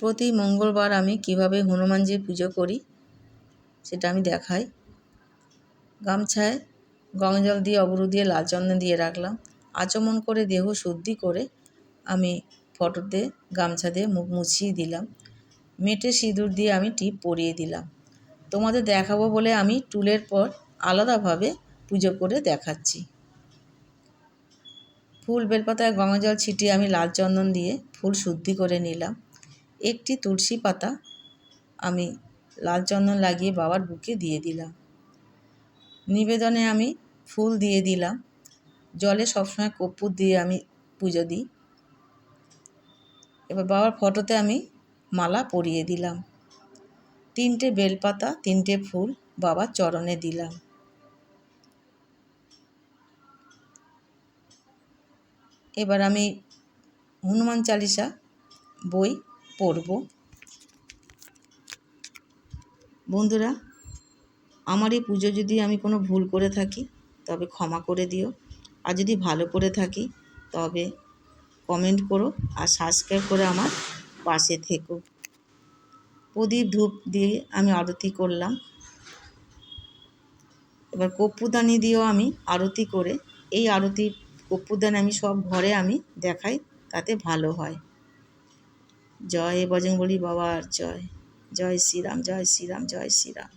প্রতি মঙ্গলবার আমি কিভাবে হনুমানজির পুজো করি সেটা আমি দেখাই। গামছায় গঙ্গা জল দিয়ে অবরু দিয়ে লাল চন্দন দিয়ে রাখলাম। আচমন করে দেহ শুদ্ধি করে আমি ফটোতে গামছা দিয়ে মুখ মুছিয়ে দিলাম। মেটে সিঁদুর দিয়ে আমি টিপ পরিয়ে দিলাম। তোমাদের দেখাবো বলে আমি টুলের পর আলাদাভাবে পুজো করে দেখাচ্ছি। ফুল বেলপাতায় গঙ্গা জল ছিটিয়ে আমি লাল চন্দন দিয়ে ফুল শুদ্ধি করে নিলাম। একটি তুলসী পাতা আমি লাল চন্দন লাগিয়ে বাবার বুকে দিয়ে দিলাম। নিবেদনে আমি ফুল দিয়ে দিলাম। জলে সবসময় কর্পূর দিয়ে আমি পুজো দিই। এবার বাবার ফটোতে আমি মালা পরিয়ে দিলাম। 3টে বেলপাতা 3টে ফুল বাবার চরণে দিলাম। এবার আমি হনুমান চালিসা বই পড়ব। বন্ধুরা, আমার এই পুজো যদি আমি কোনো ভুল করে থাকি তবে ক্ষমা করে দিও, আর যদি ভালো করে থাকি তবে কমেন্ট করো আর সাবস্ক্রাইব করে আমার পাশে থেকো। প্রদীপ ধূপ দিয়ে আমি আরতি করলাম। এবার কর্পূরদানি দিয়েও আমি আরতি করে, এই আরতি কর্পূরদানি আমি সব ঘরে আমি দেখাই, তাতে ভালো হয়। জয় বজরংবলী বাবার জয়। জয় শ্রীরাম, জয় শ্রীরাম, জয় শ্রীরাম।